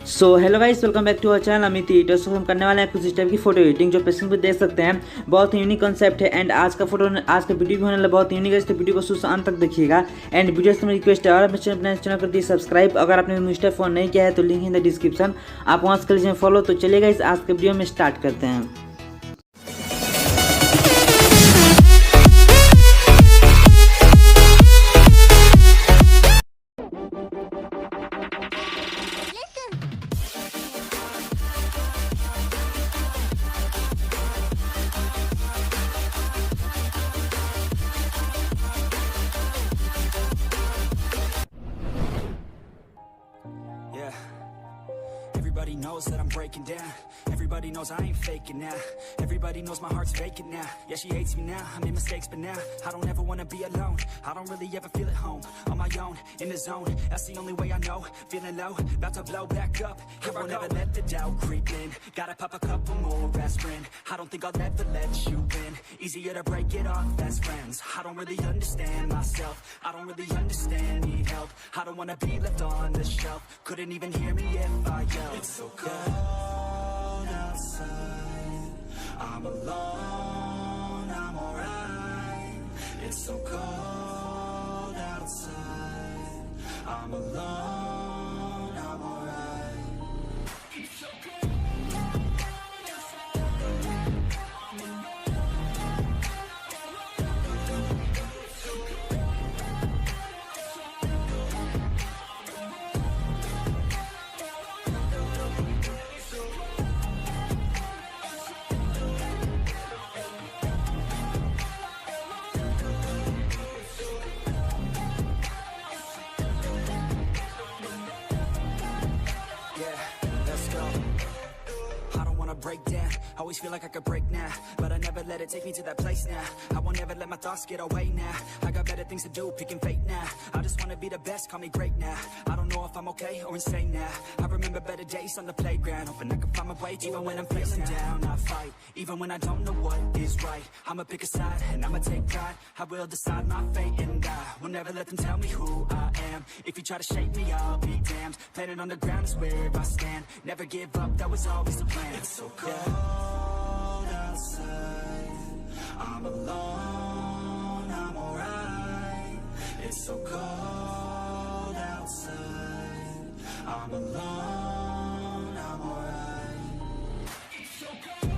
So hello guys, welcome back to our channel Amit. तो हम करने वाले हैं कुछ इस टाइप की फोटो एडिटिंग जो पेशेंट पे देख सकते हैं। बहुत ही यूनिक कॉन्सेप्ट है एंड आज का वीडियो भी होने वाला बहुत यूनिक है, तो वीडियो को शुरू से अंत तक देखिएगा। एंड वीडियो से मेरी रिक्वेस्ट है, और अपने चैनल कर दिए सब्सक्राइब। अगर आपने मुझे फोन नहीं किया है तो लिंक इन द डिस्क्रिप्शन, आप वहाँ से कर लीजिए फॉलो। तो चलिएगा इस आज के वीडियो में स्टार्ट करते हैं। Everybody knows that I'm breaking down. Everybody knows I ain't faking now. Everybody knows my heart's vacant now. Yeah, she hates me now, I made mistakes, but now I don't ever wanna be alone. I don't really ever feel at home. On my own, in the zone, that's the only way I know. Feeling low, about to blow back up. Here I won't ever let the doubt creep in. Gotta pop a couple more aspirin. I don't think I'll ever let you in. Easier to break it off best friends. I don't really understand myself. I don't really understand, need help. I don't wanna be left on the shelf. Couldn't even hear me if I yelled. It's so cold outside, I'm alone, I'm alright. It's so cold outside, I'm alone, I'm alright. It's so cold. Break down, always feel like I could break now, but I never let it take me to that place now. I won't ever let my thoughts get away now. I got better things to do, picking fate now. I just wanna be the best, call me great now. I don't know if I'm okay or insane now. I remember better days on the playground, hoping I can find my way even when I'm feeling down. I fight, even when I don't know what is right. I'ma pick a side, and I'ma take pride. I will decide my fate and I will never let them tell me who I am. If you try to shape me, I'll be damned. Planet on the ground is where I stand. Never give up, that was always the plan. It's so cold outside, I'm alone, I'm alright. It's so cold outside, I'm alone, I'm alright. It's so cold.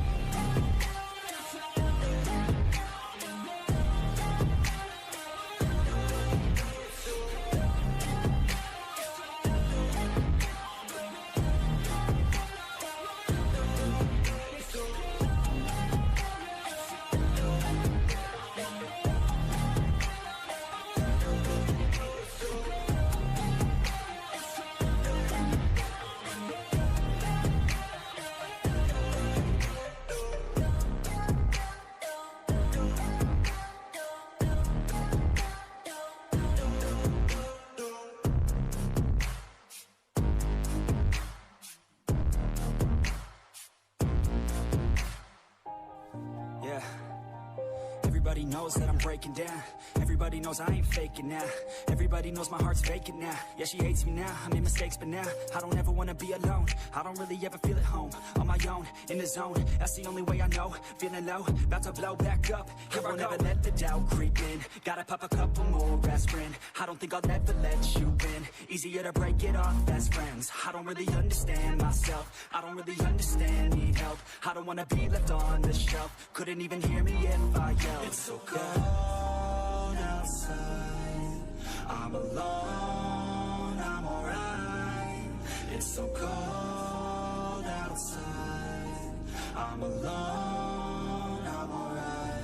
Everybody knows that I'm breaking down. Everybody knows I ain't faking now. Everybody knows my heart's vacant now. Yeah, she hates me now, I made mistakes, but now I don't ever wanna be alone. I don't really ever feel at home. On my own, in the zone, that's the only way I know. Feeling low, about to blow back up. Here I won't ever let the doubt creep in. Gotta pop a couple more aspirin. I don't think I'll ever let you in. Easier to break it off best friends. I don't really understand myself. I don't really understand, need help. I don't wanna be left on the shelf. Couldn't even hear me if I yelled. It's so cold outside, I'm alone, I'm alright. It's so cold outside, I'm alone, I'm alright.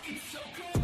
It's so cold.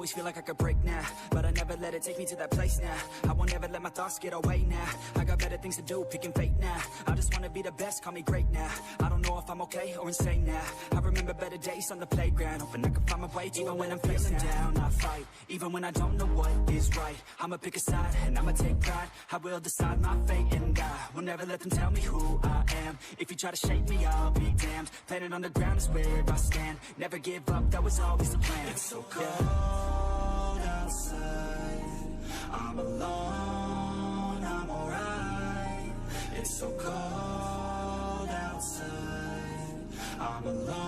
always feel like I could break now, but I never let it take me to that place now. I won't ever let my thoughts get away now. I got better things to do, picking fate now. I just wanna be the best, call me great now. I don't know if I'm okay or insane now. I remember better days on the playground, hoping I can find my way even when I'm feeling down. I fight, even when I don't know what is right. I'ma pick a side and I'ma take pride. I will decide my fate and I will never let them tell me who I am. If you try to shape me, I'll be damned. Planet on the ground is where I stand. Never give up, that was always the plan. It's so cold outside, I'm alone, I'm alright. It's so cold outside, I'm alone.